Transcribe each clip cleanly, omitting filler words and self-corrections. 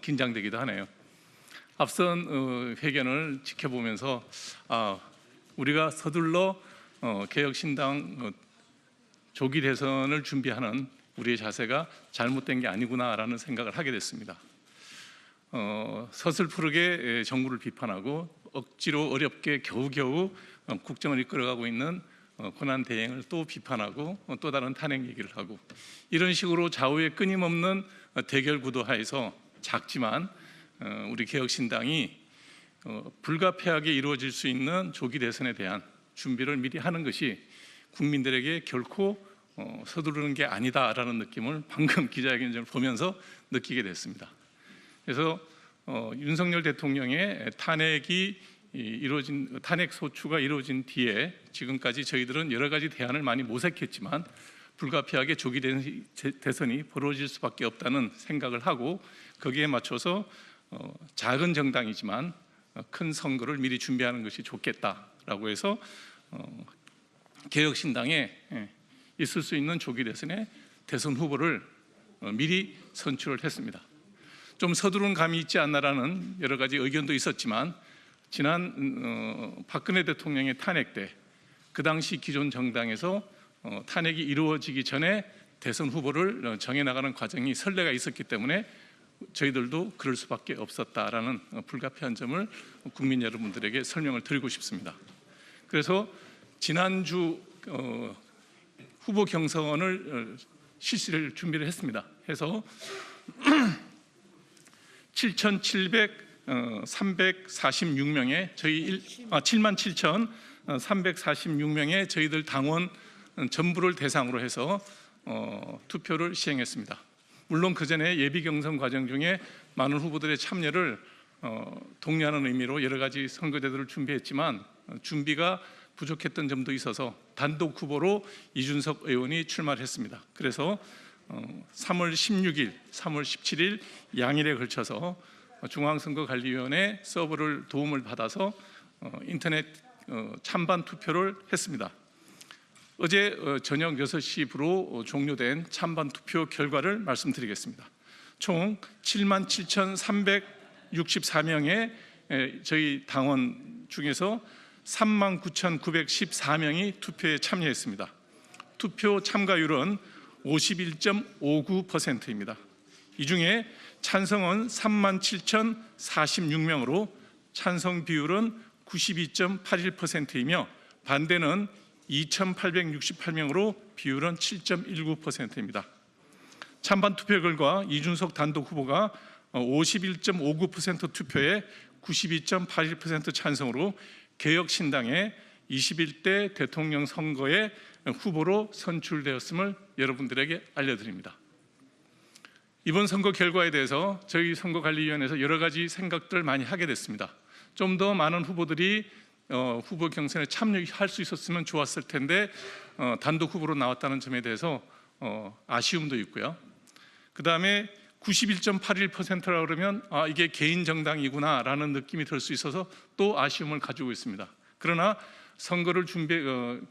긴장되기도 하네요. 앞선 회견을 지켜보면서 우리가 서둘러 개혁신당 조기 대선을 준비하는 우리의 자세가 잘못된 게 아니구나라는 생각을 하게 됐습니다. 서슬프르게 정부를 비판하고 억지로 어렵게 겨우겨우 국정을 이끌어가고 있는 권한대행을 또 비판하고 또 다른 탄핵 얘기를 하고, 이런 식으로 좌우의 끊임없는 대결 구도 하에서 작지만 우리 개혁신당이 불가피하게 이루어질 수 있는 조기 대선에 대한 준비를 미리 하는 것이 국민들에게 결코 서두르는 게 아니다라는 느낌을 방금 기자회견을 보면서 느끼게 됐습니다. 그래서 윤석열 대통령의 탄핵 소추가 이루어진 뒤에 지금까지 저희들은 여러 가지 대안을 많이 모색했지만 불가피하게 조기 대선이 벌어질 수밖에 없다는 생각을 하고, 거기에 맞춰서 작은 정당이지만 큰 선거를 미리 준비하는 것이 좋겠다라고 해서 개혁신당에 있을 수 있는 조기 대선의 대선 후보를 미리 선출을 했습니다. 좀 서두른 감이 있지 않나라는 여러 가지 의견도 있었지만, 지난 박근혜 대통령의 탄핵 때 그 당시 기존 정당에서 탄핵이 이루어지기 전에 대선 후보를 정해나가는 과정이 선례가 있었기 때문에 저희들도 그럴 수밖에 없었다라는 불가피한 점을 국민 여러분들에게 설명을 드리고 싶습니다. 그래서 지난주 후보 경선을 실시를 준비를 했습니다. 해서 7,346명의 77,346명의 저희들 당원 전부를 대상으로 해서 투표를 시행했습니다. 물론 그 전에 예비 경선 과정 중에 많은 후보들의 참여를 독려하는 의미로 여러 가지 선거제도를 준비했지만 준비가 부족했던 점도 있어서 단독 후보로 이준석 의원이 출마를 했습니다. 그래서 3월 16일, 3월 17일 양일에 걸쳐서 중앙선거관리위원회 서버를 도움을 받아서 인터넷 찬반 투표를 했습니다. 어제 저녁 6시부로 종료된 찬반 투표 결과를 말씀드리겠습니다. 총 77,364명의 저희 당원 중에서 39,914명이 투표에 참여했습니다. 투표 참가율은 51.59%입니다. 이 중에 찬성은 37,046명으로 찬성 비율은 92.81%이며 반대는 2,868명으로 비율은 7.19%입니다. 찬반 투표 결과 이준석 단독 후보가 51.59% 투표에 92.81% 찬성으로 개혁신당의 21대 대통령 선거의 후보로 선출되었음을 여러분들에게 알려드립니다. 이번 선거 결과에 대해서 저희 선거관리위원회에서 여러 가지 생각들을 많이 하게 됐습니다. 좀 더 많은 후보들이 후보 경선에 참여할 수 있었으면 좋았을 텐데 단독 후보로 나왔다는 점에 대해서 아쉬움도 있고요. 그 다음에 91.81%라고 그러면 이게 개인 정당이구나라는 느낌이 들 수 있어서 또 아쉬움을 가지고 있습니다. 그러나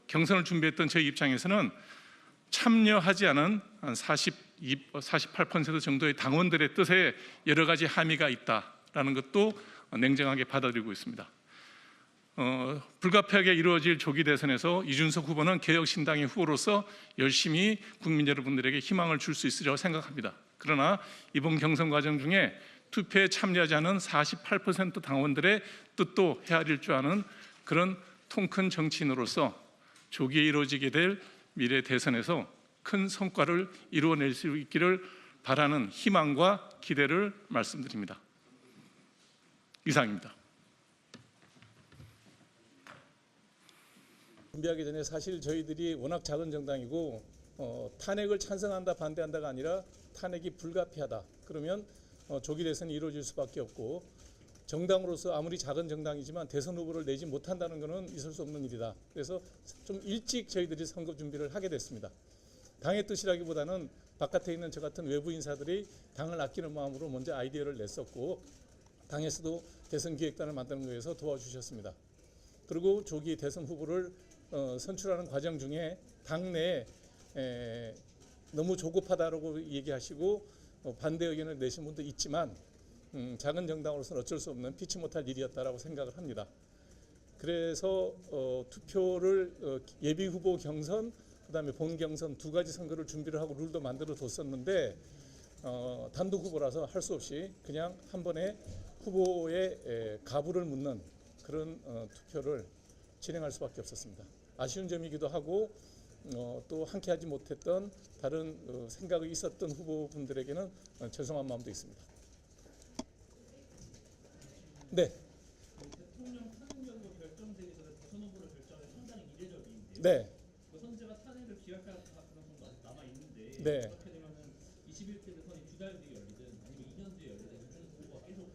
경선을 준비했던 저희 입장에서는 참여하지 않은 한 48% 정도의 당원들의 뜻에 여러 가지 함의가 있다라는 것도 냉정하게 받아들이고 있습니다. 불가피하게 이루어질 조기 대선에서 이준석 후보는 개혁신당의 후보로서 열심히 국민 여러분들에게 희망을 줄 수 있으리라고 생각합니다. 그러나 이번 경선 과정 중에 투표에 참여하지 않은 48% 당원들의 뜻도 헤아릴 줄 아는 그런 통큰 정치인으로서 조기에 이루어지게 될 미래 대선에서 큰 성과를 이루어낼 수 있기를 바라는 희망과 기대를 말씀드립니다. 이상입니다. 준비하기 전에 사실 저희들이 워낙 작은 정당이고 탄핵을 찬성한다 반대한다가 아니라 탄핵이 불가피하다 그러면 조기 대선이 이루어질 수밖에 없고, 정당으로서 아무리 작은 정당이지만 대선 후보를 내지 못한다는 것은 있을 수 없는 일이다. 그래서 좀 일찍 저희들이 선거 준비를 하게 됐습니다. 당의 뜻이라기보다는 바깥에 있는 저 같은 외부 인사들이 당을 아끼는 마음으로 먼저 아이디어를 냈었고, 당에서도 대선 기획단을 만드는 거에서 도와주셨습니다. 그리고 조기 대선 후보를 선출하는 과정 중에 당내에 너무 조급하다고 얘기하시고 반대 의견을 내신 분도 있지만, 작은 정당으로서는 어쩔 수 없는 피치 못할 일이었다라고 생각을 합니다. 그래서 투표를 예비 후보 경선, 그다음에 본 경선 두 가지 선거를 준비를 하고 룰도 만들어 뒀었는데 단독 후보라서 할 수 없이 그냥 한 번에 후보의 가부를 묻는 그런 투표를 진행할 수밖에 없었습니다. 아쉬운 점이기도 하고 또 함께하지 못했던 다른 생각이 있었던 후보분들에게는 죄송한 마음도 있습니다. 네. 대통령 탄핵 여부 결정되기 전에 대선 후보를 결정하는 상당히 이례적인데요. 네. 그 선재가 탄핵을 기각할 가능성도 아직 남아 있는데 네. 그렇게 되면은 21대 대선이 2달 뒤에 열리든 아니면 2년 뒤에 열리든 이준석 후보가 계속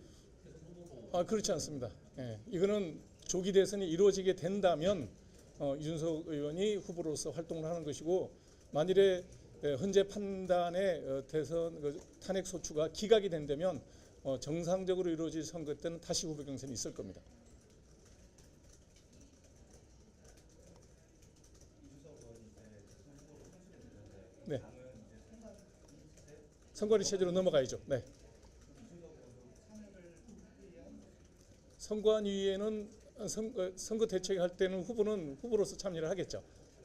대선 후보로. 그렇지 않습니다. 예, 이거는 조기 대선이 이루어지게 된다면 이준석 의원이 후보로서 활동을 하는 것이고, 만일에 헌재 판단의 대선 탄핵 소추가 기각이 된다면 정상적으로 이루어질 선거 때는 다시 후보 경선이 있을 겁니다. 네. 선거리 체제로 넘어가야죠. 네. 선관위에는 선거 대책할 때는 후보는 후보로서 참여를 하겠죠.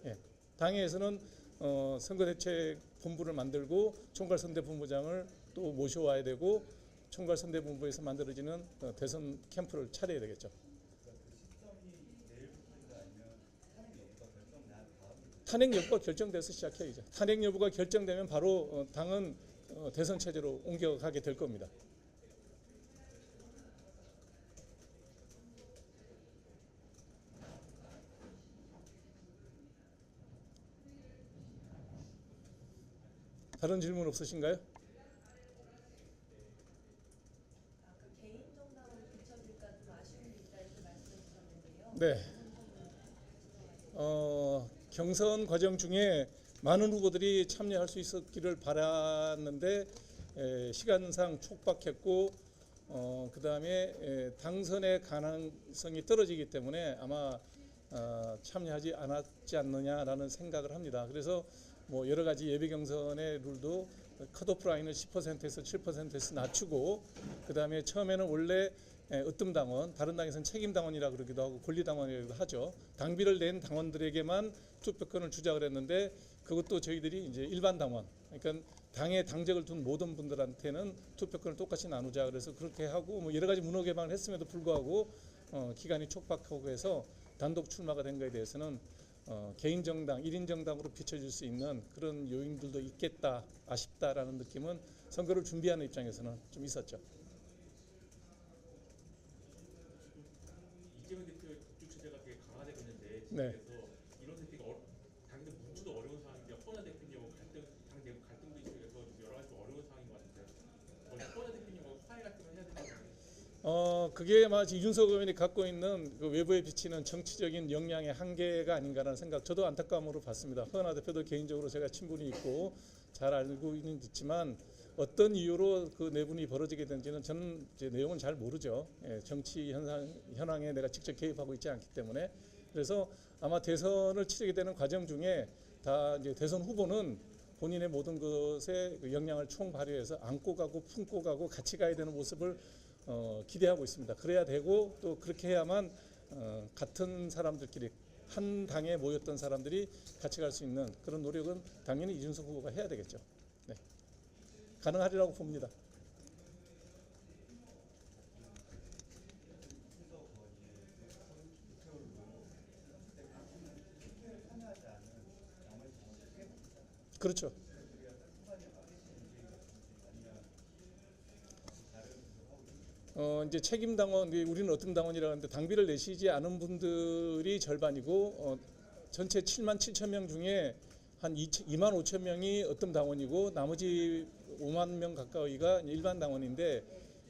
예. 당에서는 선거대책 본부를 만들고 총괄선대본부장을 또 모셔와야 되고, 총괄선대본부에서 만들어지는 대선 캠프를 차려야 되겠죠. 탄핵 여부가 결정돼서 시작해야죠. 탄핵 여부가 결정되면 바로 당은 대선 체제로 옮겨가게 될 겁니다. 다른 질문 없으신가요? 그 개인 정당으로 비춰질까 좀 아쉬움이 있다 이렇게 말씀해 주셨는데요. 네. 경선 과정 중에 많은 후보들이 참여할 수 있었기를 바랐는데 시간상 촉박했고 그다음에 당선의 가능성이 떨어지기 때문에 아마 참여하지 않았지 않느냐라는 생각을 합니다. 그래서 뭐 여러 가지 예비 경선의 룰도 컷오프 라인을 10%에서 7%에서 낮추고, 그다음에 처음에는 원래 으뜸당원, 다른 당에서는 책임당원이라 그러기도 하고 권리당원이라고도 하죠. 당비를 낸 당원들에게만 투표권을 주자 그랬는데, 그것도 저희들이 이제 일반 당원, 그러니까 당에 당적을 둔 모든 분들한테는 투표권을 똑같이 나누자 그래서 그렇게 하고, 뭐 여러 가지 문호 개방을 했음에도 불구하고 기간이 촉박하고 해서 단독 출마가 된 거에 대해서는 개인 정당, 1인 정당으로 비춰질 수 있는 그런 요인들도 있겠다, 아쉽다라는 느낌은 선거를 준비하는 입장에서는 좀 있었죠. 이재명 대표의 독주 체제가 되게 강화되고 있는데, 네. 그래서 이런 새끼가 당내 모두도 어려운 상황인데, 허나 대표님하고 당 내부 갈등도 있어서 여러 가지 좀 어려운 상황인 것 같은데, 허나 대표님하고 화해 같은 걸 해야 되는 거예요. 그게 마치 이준석 의원이 갖고 있는 그 외부에 비치는 정치적인 역량의 한계가 아닌가라는 생각, 저도 안타까움으로 봤습니다. 허은하 대표도 개인적으로 제가 친분이 있고 잘 알고 있지만 어떤 이유로 그 내분이 벌어지게 된지는 저는 이제 내용은 잘 모르죠. 정치 현황에 내가 직접 개입하고 있지 않기 때문에. 그래서 아마 대선을 치르게 되는 과정 중에 다 이제 대선 후보는 본인의 모든 것에 그 역량을 총발휘해서 안고 가고 품고 가고 같이 가야 되는 모습을 기대하고 있습니다. 그래야 되고 또 그렇게 해야만 같은 사람들끼리 한 당에 모였던 사람들이 같이 갈 수 있는 그런 노력은 당연히 이준석 후보가 해야 되겠죠. 네. 가능하리라고 봅니다. 그렇죠. 이제 책임 당원, 우리는 어떤 당원이라 하는데 당비를 내시지 않은 분들이 절반이고 전체 7만 7천 명 중에 한 2만 5천 명이 어떤 당원이고 나머지 5만 명 가까이가 일반 당원인데,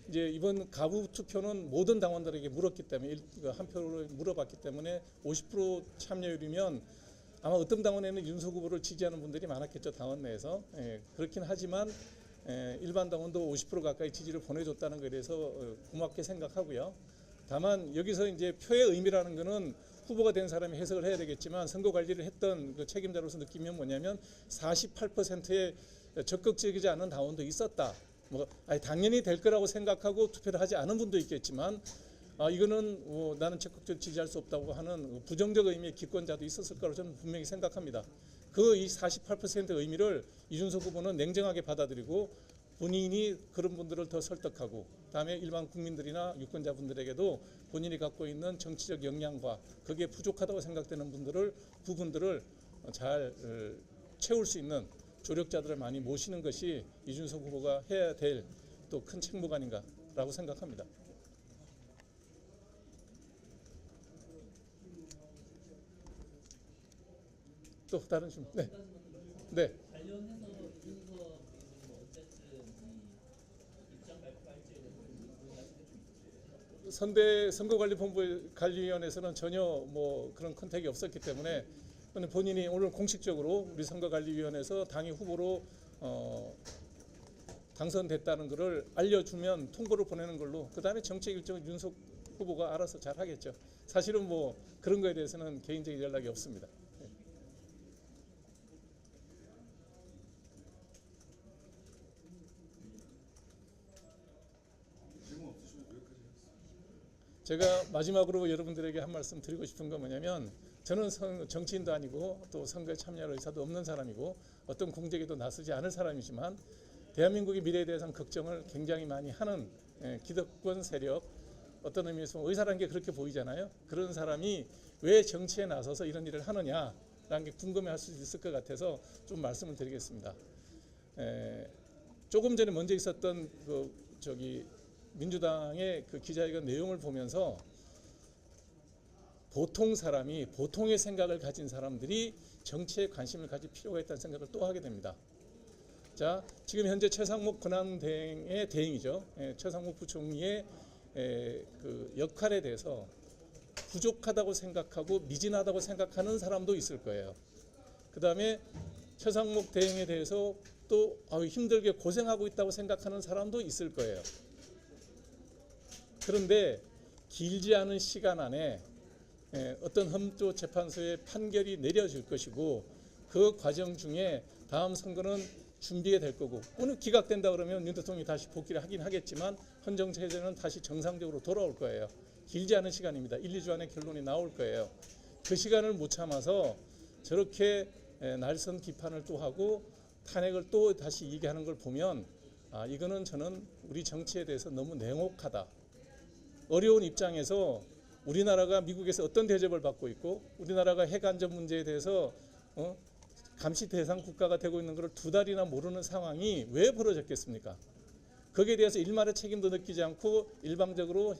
이제 이번 가부 투표는 모든 당원들에게 물었기 때문에 한 표를 물어봤기 때문에 50% 참여율이면 아마 어떤 당원에는 윤석 후보를 지지하는 분들이 많았겠죠, 당원 내에서. 그렇긴 하지만 일반 당원도 50% 가까이 지지를 보내줬다는 것에 대해서 고맙게 생각하고요. 다만 여기서 이제 표의 의미라는 것은 후보가 된 사람이 해석을 해야 되겠지만, 선거 관리를 했던 그 책임자로서 느끼면 뭐냐면 48%의 적극적이지 않은 당원도 있었다. 당연히 될 거라고 생각하고 투표를 하지 않은 분도 있겠지만 이거는 나는 적극적으로 지지할 수 없다고 하는 부정적 의미의 기권자도 있었을 거라고 저는 분명히 생각합니다. 그 이 48%의 의미를 이준석 후보는 냉정하게 받아들이고 본인이 그런 분들을 더 설득하고 다음에 일반 국민들이나 유권자분들에게도 본인이 갖고 있는 정치적 역량과 그게 부족하다고 생각되는 부분들을 잘 채울 수 있는 조력자들을 많이 모시는 것이 이준석 후보가 해야 될 또 큰 책무가 아닌가라고 생각합니다. 또 다른 질문. 네. 네. 관련해서 이준석 의원님 어쨌든 이 입장 발표할지에 대해서 논의하신 게좀 있으세요? 선거관리위원회에서는 전혀 그런 컨택이 없었기 때문에 본인이 오늘 공식적으로 우리 선거관리위원회에서 당의 후보로 당선됐다는 것을 알려주면 통보를 보내는 걸로 그다음에 정책 일정은 윤석 후보가 알아서 잘 하겠죠. 사실은 그런 거에 대해서는 개인적인 연락이 없습니다. 제가 마지막으로 여러분들에게 한 말씀 드리고 싶은 건 뭐냐면 저는 정치인도 아니고 또 선거에 참여할 의사도 없는 사람이고 어떤 공적에도 나서지 않을 사람이지만 대한민국의 미래에 대해서는 걱정을 굉장히 많이 하는 기득권 세력 어떤 의미에서 의사라는 게 그렇게 보이잖아요. 그런 사람이 왜 정치에 나서서 이런 일을 하느냐라는 게 궁금해할 수 있을 것 같아서 좀 말씀을 드리겠습니다. 조금 전에 먼저 있었던 민주당의 그 기자회견 내용을 보면서 보통 사람이 보통의 생각을 가진 사람들이 정치에 관심을 가질 필요가 있다는 생각을 또 하게 됩니다. 자, 지금 현재 최상목 권한대행의 대행이죠. 최상목 부총리의 그 역할에 대해서 부족하다고 생각하고 미진하다고 생각하는 사람도 있을 거예요. 그 다음에 최상목 대행에 대해서 또 힘들게 고생하고 있다고 생각하는 사람도 있을 거예요. 그런데 길지 않은 시간 안에 어떤 헌법재판소의 판결이 내려질 것이고 그 과정 중에 다음 선거는 준비가 될 거고 오늘 기각된다 그러면 윤 대통령이 다시 복귀를 하긴 하겠지만 헌정체제는 다시 정상적으로 돌아올 거예요. 길지 않은 시간입니다. 1, 2주 안에 결론이 나올 거예요. 그 시간을 못 참아서 저렇게 날선 비판을 또 하고 탄핵을 또 다시 얘기하는 걸 보면 이거는 저는 우리 정치에 대해서 너무 냉혹하다. 어려운 입장에서 우리나라가 미국에서 어떤 대접을 받고 있고 우리나라가 핵 안전 문제에 대해서 감시 대상 국가가 되고 있는 것을 2달이나 모르는 상황이 왜 벌어졌겠습니까? 거기에 대해서 일말의 책임도 느끼지 않고 일방적으로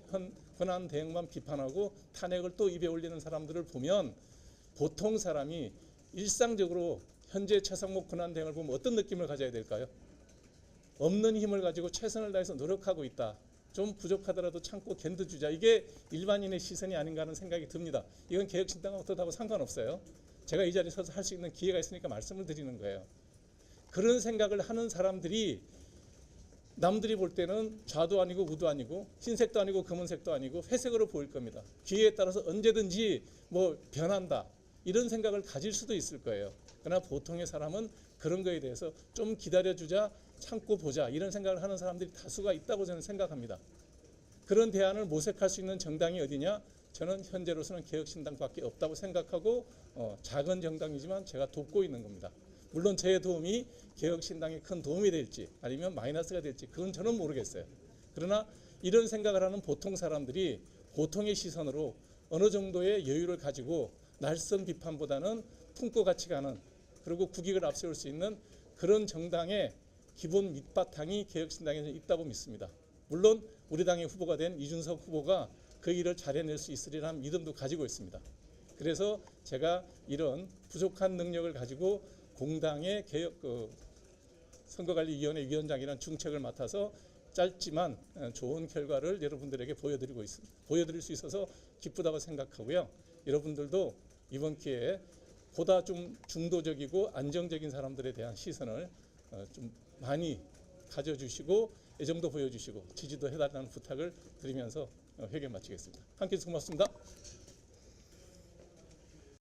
권한 대행만 비판하고 탄핵을 또 입에 올리는 사람들을 보면 보통 사람이 일상적으로 현재 최상목 권한 대행을 보면 어떤 느낌을 가져야 될까요? 없는 힘을 가지고 최선을 다해서 노력하고 있다. 좀 부족하더라도 참고 견뎌주자. 이게 일반인의 시선이 아닌가 하는 생각이 듭니다. 이건 개혁신당하고 어떠하고 상관없어요. 제가 이 자리에 서서 할 수 있는 기회가 있으니까 말씀을 드리는 거예요. 그런 생각을 하는 사람들이 남들이 볼 때는 좌도 아니고 우도 아니고 흰색도 아니고 검은색도 아니고 회색으로 보일 겁니다. 기회에 따라서 언제든지 변한다. 이런 생각을 가질 수도 있을 거예요. 그러나 보통의 사람은 그런 거에 대해서 좀 기다려주자, 참고 보자 이런 생각을 하는 사람들이 다수가 있다고 저는 생각합니다. 그런 대안을 모색할 수 있는 정당이 어디냐? 저는 현재로서는 개혁신당밖에 없다고 생각하고 작은 정당이지만 제가 돕고 있는 겁니다. 물론 제 도움이 개혁신당에 큰 도움이 될지 아니면 마이너스가 될지 그건 저는 모르겠어요. 그러나 이런 생각을 하는 보통 사람들이 보통의 시선으로 어느 정도의 여유를 가지고 날선 비판보다는 품고 같이 가는 그리고 국익을 앞세울 수 있는 그런 정당의 기본 밑바탕이 개혁신당에 있다고 믿습니다. 물론 우리 당의 후보가 된 이준석 후보가 그 일을 잘 해낼 수 있으리라는 믿음도 가지고 있습니다. 그래서 제가 이런 부족한 능력을 가지고 공당의 선거관리위원회 위원장이라는 중책을 맡아서 짧지만 좋은 결과를 여러분들에게 보여드릴 수 있어서 기쁘다고 생각하고요. 여러분들도 이번 기회에 보다 좀 중도적이고 안정적인 사람들에 대한 시선을 좀 많이 가져주시고 애정도 보여주시고 지지도 해달라는 부탁을 드리면서 회견 마치겠습니다. 함께해 주셔서 고맙습니다.